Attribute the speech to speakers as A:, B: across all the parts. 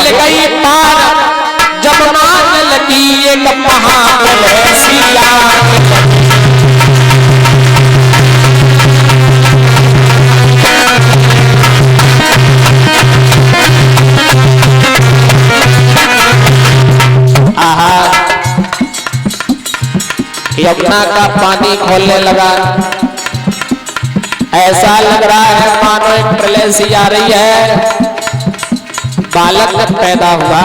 A: हिल गई पार जमुना जल की एक महाप्रलयसिया। यमुना का पानी खोलने लगा, ऐसा लग रहा है मानो एक प्रलय सी आ रही है। बालक पैदा हुआ,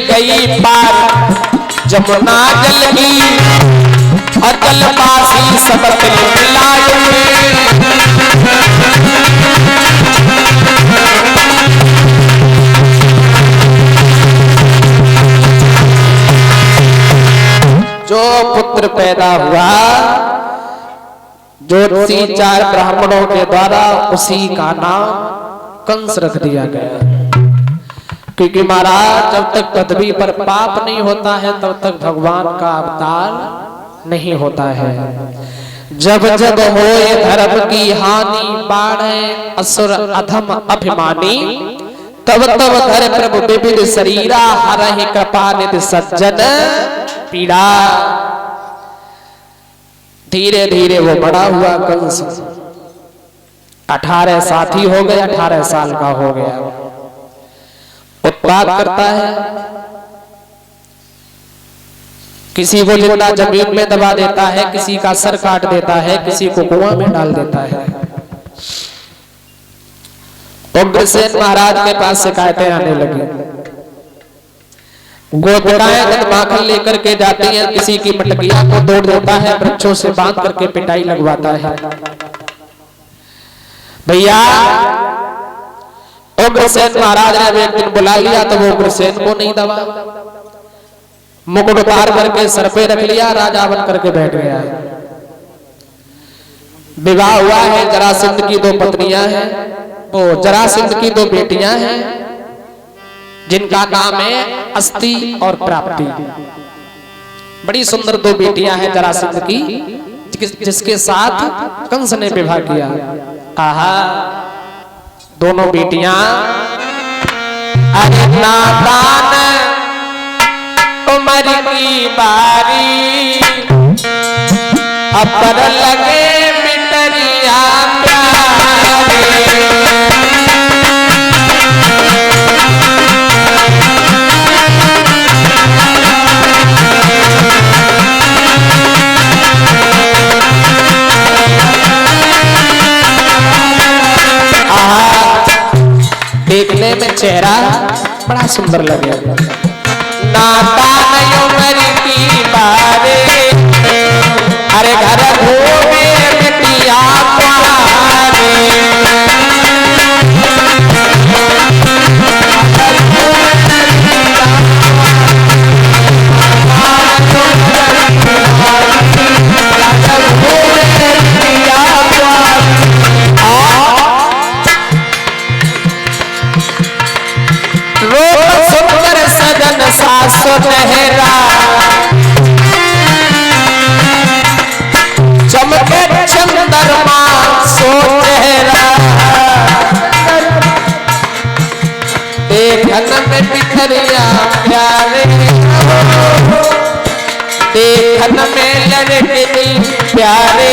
A: गई पार जमुना जल की अचल पासी सब मिलाए। जो पुत्र पैदा हुआ ज्योतिषी 4 ब्राह्मणों के द्वारा उसी का नाम कंस रख दिया गया, क्योंकि महाराज जब तक पृथ्वी पर पाप नहीं होता है तब तक भगवान का अवतार नहीं होता है। जब जब होए धर्म की हानि बाढ़े असुर अधम अभिमानी, तब तब धर प्रभु विविध शरीरा हरहि कृपा निधि सज्जन पीड़ा। धीरे धीरे वो बड़ा हुआ कंस, 18 साथी हो गए, 18 साल का हो गया, उत्पात करता है, किसी को जिंदा जमीन में दबा देता है, किसी का सर काट देता है, किसी को कुआं में डाल देता है। उग्रसेन महाराज के पास शिकायतें आने लगी। गोपिकाएं जब माखन लेकर के जाती हैं, किसी की मटकिया को तोड़ देता है, वृक्षों से बांध करके पिटाई लगवाता है। भैया उग्रसेन महाराज ने एक दिन बुला लिया तो वो उग्रसेन को नहीं दबा, मुकुट उतार करके सर पे रख लिया, राजा बन करके बैठ गया। विवाह हुआ है, जरासंध की 2 पत्नियां हैं, वो जरासंध की 2 बेटियां हैं जिनका नाम है अस्ति और प्राप्ति। बड़ी सुंदर 2 बेटियां हैं जरासंध की, जिसके साथ कंस ने विवाह किया। आहा, दोनों बेटियां अरे नादान उम्र की बारी, अपर लगे बिटरिया प्यारे। देखने में चेहरा बड़ा सुंदर लगे। नादान उम्र की बारे, अरे घर घूमे बिटिया प्यारे। सासो नहरा चमके चंद्रमा सो चेहरा, देखन में बिखरिया प्यारे, देखन में लड़के प्यारे,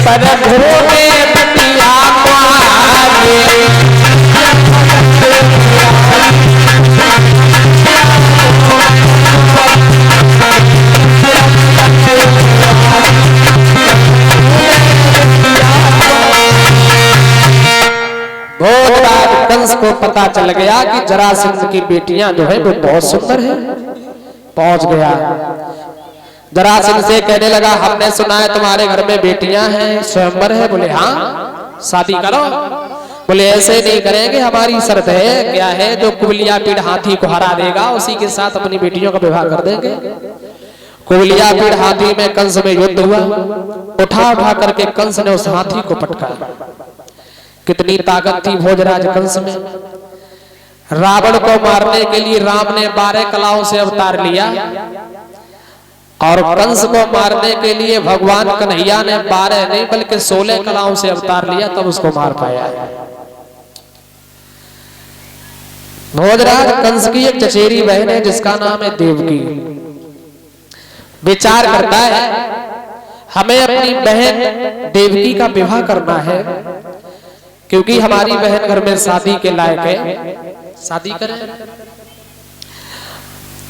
A: पर घूमे बिटिया प्यारे। कंस को पता चल गया कि जरासंध की बेटियां जो है वो बहुत सुंदर है। पहुंच गया, जरासंध से कहने लगा, हमने सुना है तुम्हारे घर में बेटियां हैं, स्वयंवर है। बोले हाँ, शादी करो। बोले ऐसे नहीं करेंगे, हमारी शर्त है। क्या है? जो कुबलिया पीड़ हाथी को हरा देगा उसी के साथ अपनी बेटियों का विवाह कर देंगे। कुबलिया पीड़ हाथी में कंस में युद्ध हुआ, उठा उठा करके कंस ने उस हाथी को पटका। कितनी ताकत थी भोजराज कंस में। रावण को मारने के लिए राम ने 12 कलाओं से अवतार लिया और कंस को मारने के लिए भगवान कन्हैया ने 12 नहीं बल्कि 16 कलाओं से अवतार लिया, तब उसको मार पाया। भोजराज कंस की एक चचेरी बहन है जिसका नाम है देवकी। विचार करता है हमें अपनी बहन देवकी का विवाह करना है, क्योंकि हमारी बहन घर में शादी के लायक है। शादी करें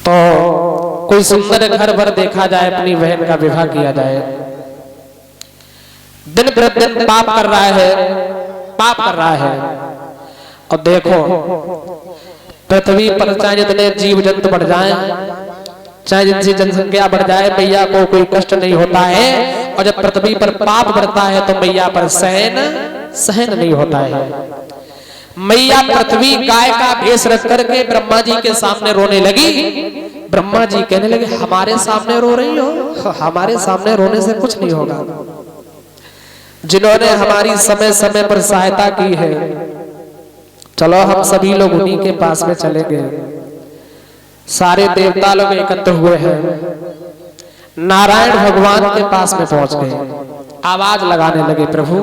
A: तो कोई सुंदर घर भर देखा जाए, अपनी बहन का विवाह किया जाए। दिन प्रतिदिन पाप कर रहा है, पाप कर रहा है। और देखो पृथ्वी पर चाहे जितने जीव जंतु बढ़ जाएं, चाहे जिनसी जनसंख्या बढ़ जाए, मैया को कोई कष्ट नहीं होता है। और जब पृथ्वी पर पाप बढ़ता है तो मैया पर सहन नहीं होता है। मैया पृथ्वी गाय का भेष रख करके ब्रह्मा जी के सामने रोने लगी। ब्रह्मा जी कहने लगे हमारे सामने रो रही हो? हमारे सामने रोने से कुछ नहीं होगा। जिन्होंने हमारी समय समय पर सहायता की है, चलो हम सभी लोग उन्हीं के पास में चलेंगे। सारे देवता लोग एकत्र हुए हैं, नारायण भगवान के पास में पहुंच गए। आवाज लगाने लगे प्रभु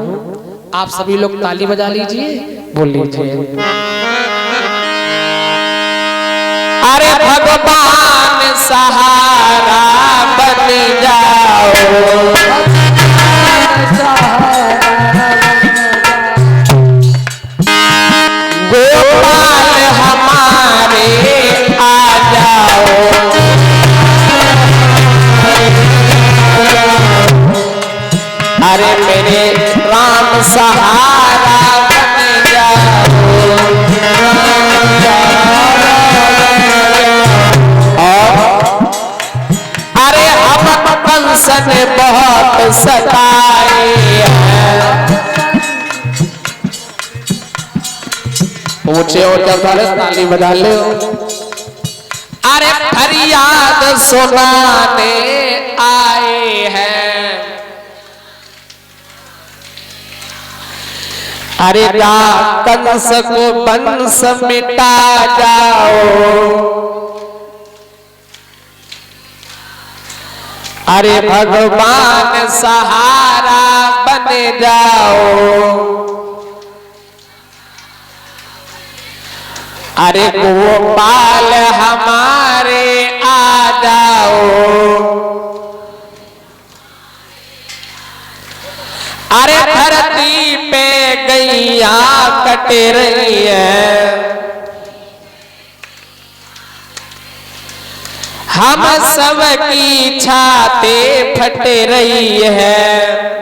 A: आप सभी लोग ताली बजा लीजिए, बोल लीजिए अरे भगवान सहारा बन जाओ, गोपाल हमारे आ जाओ। अरे मेरे राम सहारा बन जाओ। अरे हम कंस ने बहुत सताए हैं। ऊंचे होकर ताली बजा ले। अरे फरियाद सुनाने आए हैं। अरे कंस को वंश मिटा जाओ। अरे भगवान सहारा बन जाओ। अरे गोपाल हमारे आ जाओ। अरे धरती पे गैया कट रही है, हम सब की छाती फट रही है।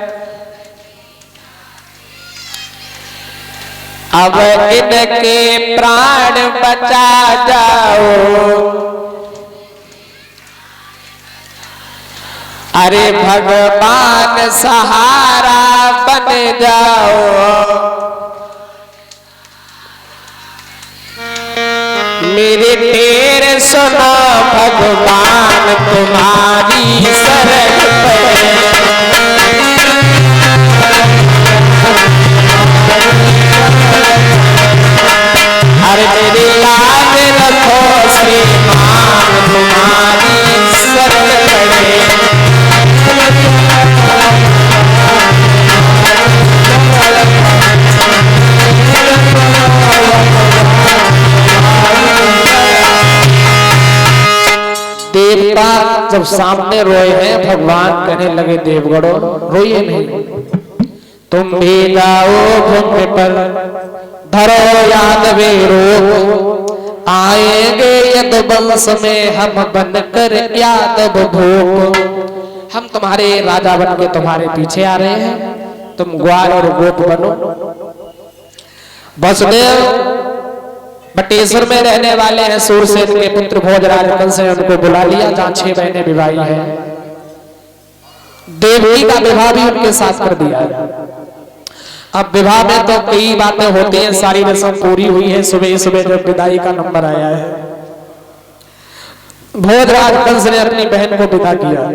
A: अब इनके प्राण बचा जाओ। अरे भगवान सहारा बन जाओ। मेरे ढेर सुनो भगवान तुम्हारी शरण पड़े। अरे मेरी लाज रखो श्रीमान तुम्हारी शरण पड़े। देवता जब सामने रोए हैं, भगवान कहने लगे देवगणों रोइए नहीं, तुम भी जाओ भूमि पर धरो यादवे रोग। आएंगे यदु वंश में हम बनकर यादव भोग। हम तुम्हारे राजा बन के तुम्हारे पीछे आ रहे हैं, तुम ग्वाल और गोप बनो। वसुदेव बटेश्वर में रहने वाले हैं, सूरसेन के पुत्र भोजराज कंस ने उनको बुला लिया, जहां 6 महीने विवाही है। देवकी का विवाह भी उनके साथ कर दिया। अब विवाह में तो कई बातें होती हैं, सारी रस्म पूरी हुई है। सुबह सुबह जब विदाई का नंबर आया है, भोजराज कंस ने अपनी बहन को विदा किया।